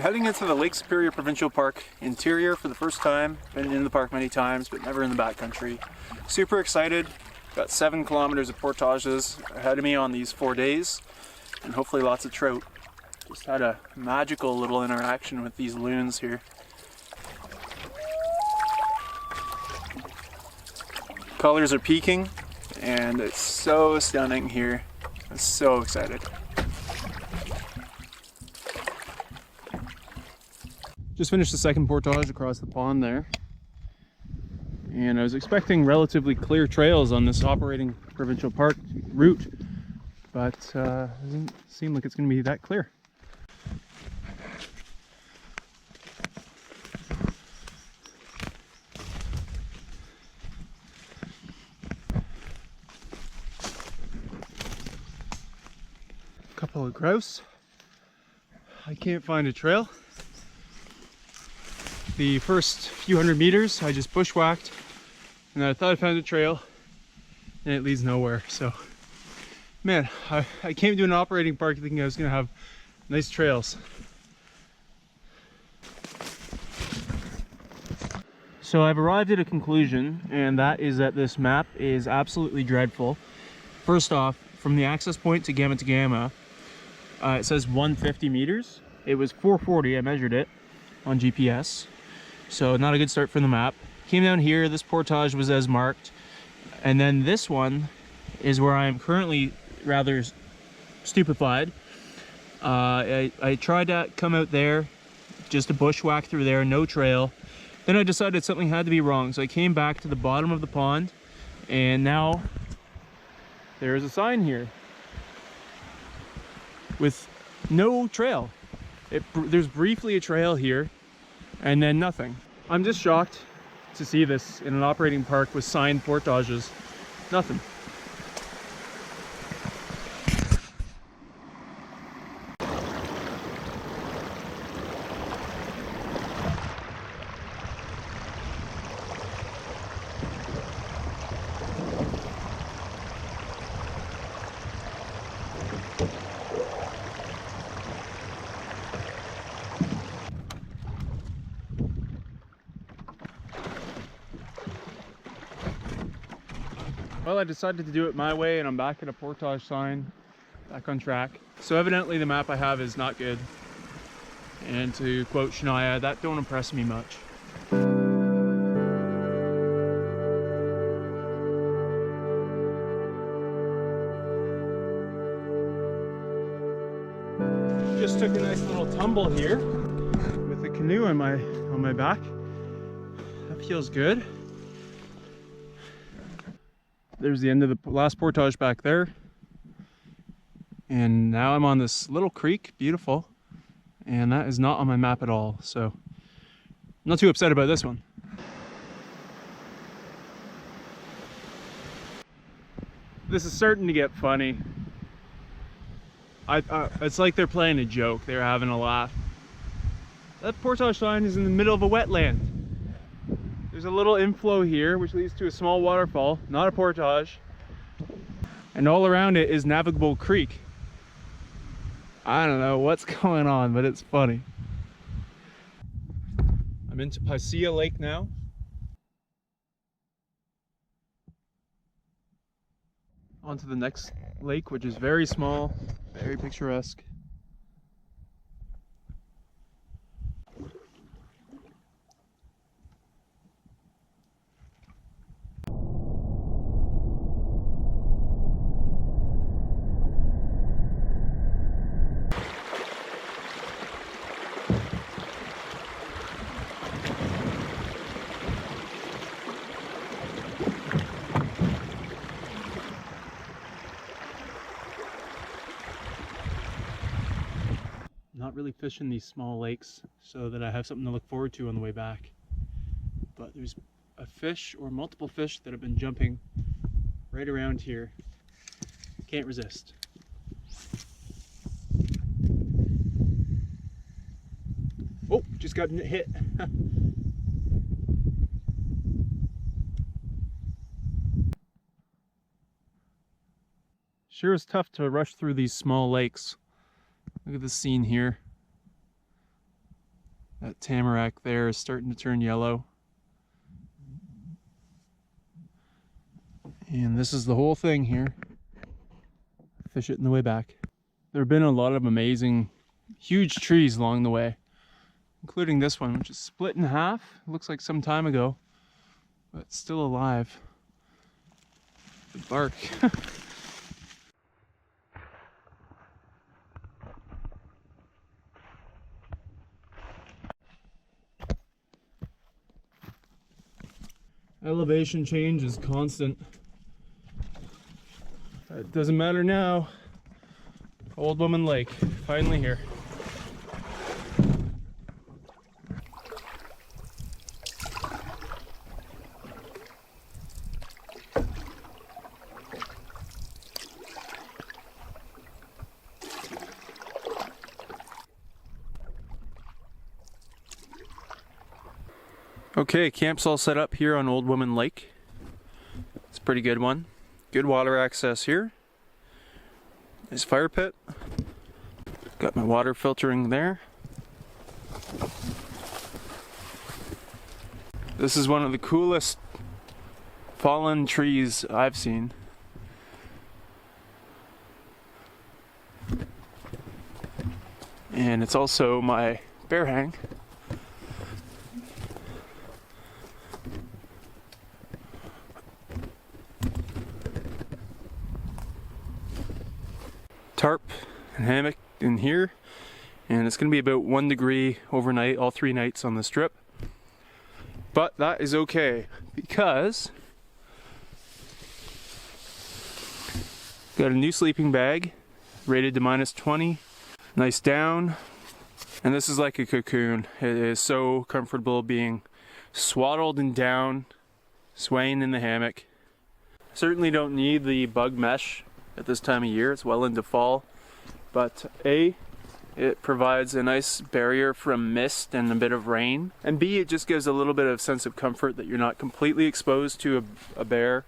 I'm heading into the Lake Superior Provincial Park interior for the first time. Been in the park many times, but never in the backcountry. Super excited. Got 7 kilometers of portages ahead of me on these 4 days, and hopefully lots of trout. Just had a magical little interaction with these loons here. Colors are peaking, and it's so stunning here. I'm so excited. Just finished the second portage across the pond there. And I was expecting relatively clear trails on this operating provincial park route, but it doesn't seem like it's going to be that clear. Couple of grouse. I can't find a trail. The first few hundred meters I just bushwhacked, and I thought I found a trail, and it leads nowhere. So man, I came to an operating park thinking I was gonna have nice trails. So I've arrived at a conclusion, and that is that this map is absolutely dreadful. First off, from the access point to Gamitagama, it says 150 meters. It was 440, I measured it on GPS. So not a good start from the map. Came down here, this portage was as marked. And then this one is where I am currently rather stupefied. I tried to come out there, just a bushwhack through there, no trail. Then I decided something had to be wrong. So I came back to the bottom of the pond, and now there is a sign here with no trail. There's briefly a trail here, and then nothing. I'm just shocked to see this in an operating park with signed portages. Nothing. Well, I decided to do it my way, and I'm back at a portage sign, back on track. So evidently the map I have is not good. And to quote Shania, that don't impress me much. Just took a nice little tumble here with the canoe on my back. That feels good. There's the end of the last portage back there. And now I'm on this little creek, beautiful. And that is not on my map at all, so I'm not too upset about this one. This is starting to get funny. It's like they're playing a joke. They're having a laugh. That portage sign is in the middle of a wetland. There's a little inflow here, which leads to a small waterfall, not a portage. And all around it is navigable creek. I don't know what's going on, but it's funny. I'm into Pasea Lake now. On to the next lake, which is very small, very picturesque. Not really fishing these small lakes so that I have something to look forward to on the way back. But there's a fish or multiple fish that have been jumping right around here. Can't resist. Oh, just got hit. Sure is tough to rush through these small lakes. Look at this scene here. That tamarack there is starting to turn yellow. And this is the whole thing here. Fish it in the way back. There have been a lot of amazing, huge trees along the way, including this one, which is split in half. It looks like some time ago, but it's still alive. The bark. Elevation change is constant. It doesn't matter now. Old Woman Lake, finally here. Okay, camp's all set up here on Old Woman Lake. It's a pretty good one. Good water access here. Nice fire pit. Got my water filtering there. This is one of the coolest fallen trees I've seen. And it's also my bear hang. Tarp and hammock in here, and it's going to be about 1 degree overnight, all 3 nights on this trip. But that is okay because got a new sleeping bag rated to -20, nice down, and this is like a cocoon. It is so comfortable being swaddled and down, swaying in the hammock. Certainly don't need the bug mesh at this time of year. It's well into fall, but A, it provides a nice barrier from mist and a bit of rain, and B, it just gives a little bit of sense of comfort that you're not completely exposed to a bear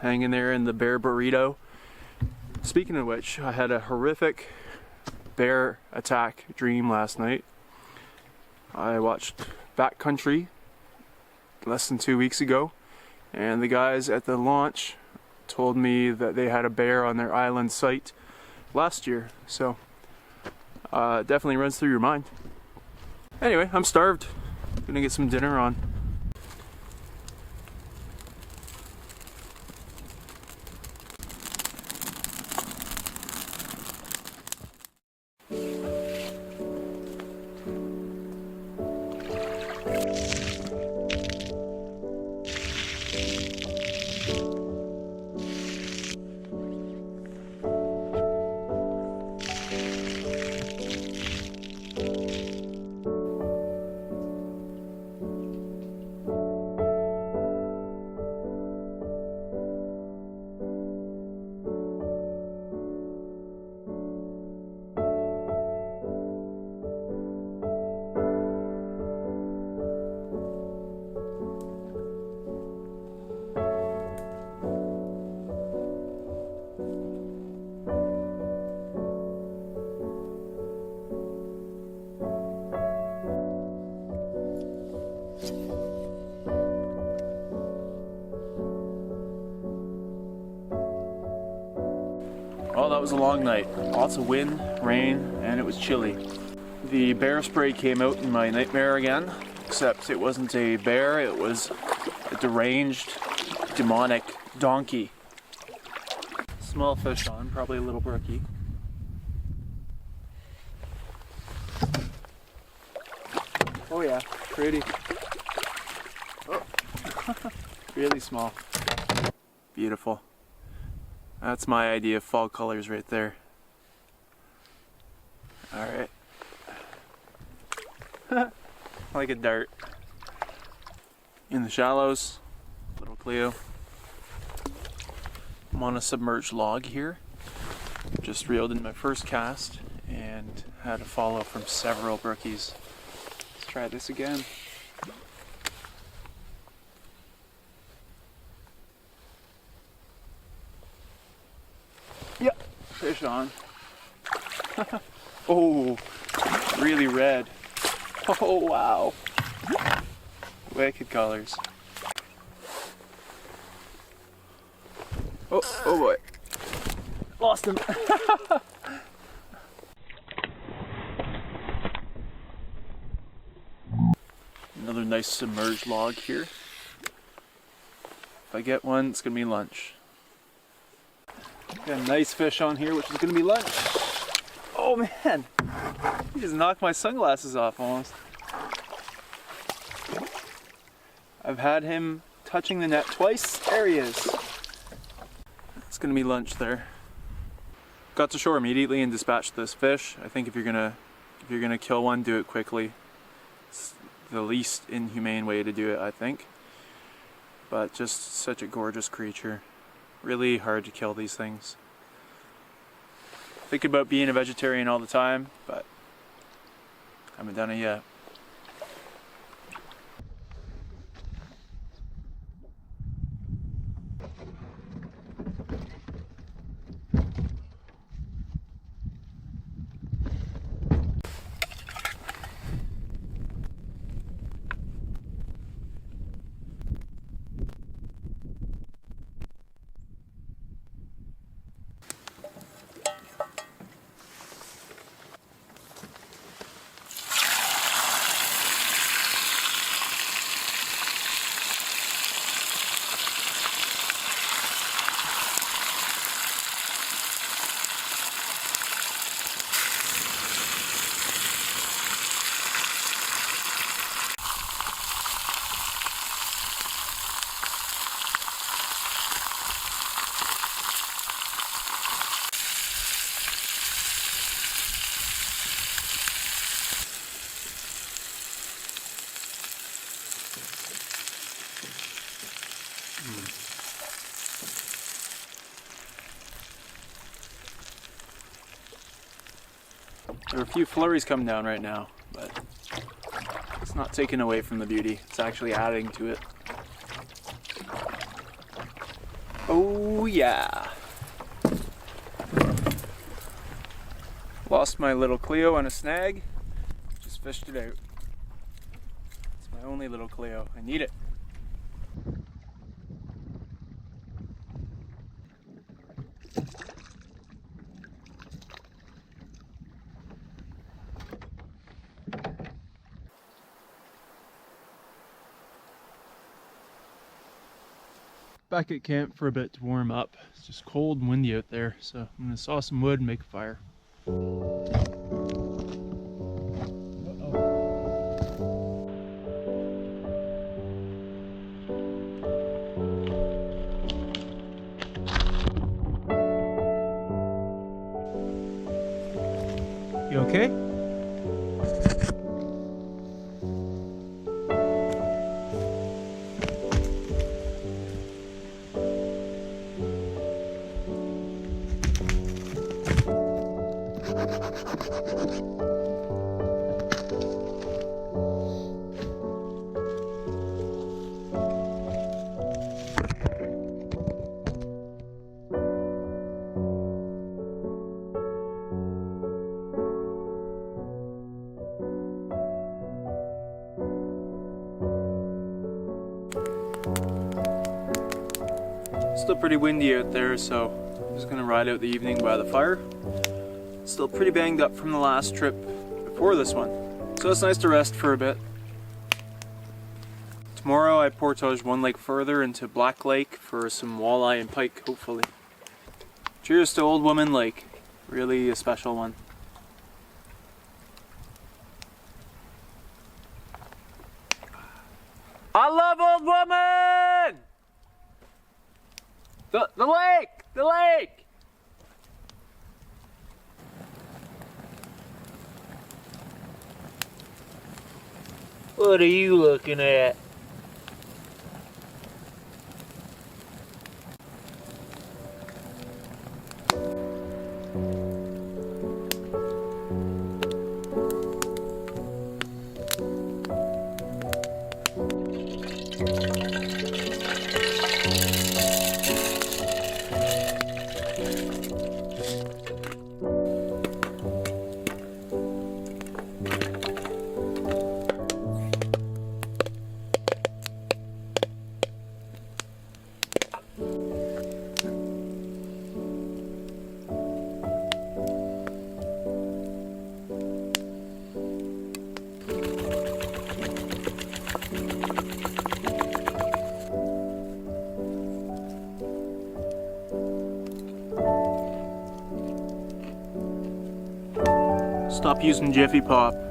hanging there in the bear burrito. Speaking of which, I had a horrific bear attack dream last night. I watched Backcountry less than 2 weeks ago, and the guys at the launch told me that they had a bear on their island site last year, so it definitely runs through your mind. Anyway, I'm starved. Gonna get some dinner on. Oh, that was a long night. Lots of wind, rain, and it was chilly. The bear spray came out in my nightmare again, except it wasn't a bear, it was a deranged, demonic donkey. Small fish on, probably a little brookie. Oh yeah, pretty. Oh. Really small. Beautiful. That's my idea of fall colors right there. Alright. Like a dart. In the shallows, little Cleo. I'm on a submerged log here. Just reeled in my first cast and had a follow from several brookies. Let's try this again. Yep, fish on. Oh, really red. Oh wow. Wicked colors. Oh boy. Lost him. Another nice submerged log here. If I get one, it's gonna be lunch. Got a nice fish on here, which is gonna be lunch. Oh man, he just knocked my sunglasses off almost. I've had him touching the net twice. There he is. It's gonna be lunch there. Got to shore immediately and dispatched this fish. I think if you're gonna kill one, do it quickly. It's the least inhumane way to do it, I think. But just such a gorgeous creature. Really hard to kill these things. Thinking about being a vegetarian all the time, but haven't done it yet. There are a few flurries coming down right now, but it's not taking away from the beauty. It's actually adding to it. Oh yeah! Lost my little Cleo on a snag. Just fished it out. It's my only little Cleo. I need it. Back at camp for a bit to warm up. It's just cold and windy out there, so I'm gonna saw some wood and make a fire. You okay? Still pretty windy out there, so I'm just gonna ride out the evening by the fire. Still pretty banged up from the last trip before this one, so it's nice to rest for a bit. Tomorrow I portage one lake further into Black Lake for some walleye and pike, hopefully. Cheers to Old Woman Lake, really a special one. I love Old Woman! The lake! The lake! What are you looking at? Stop using Jiffy Pop.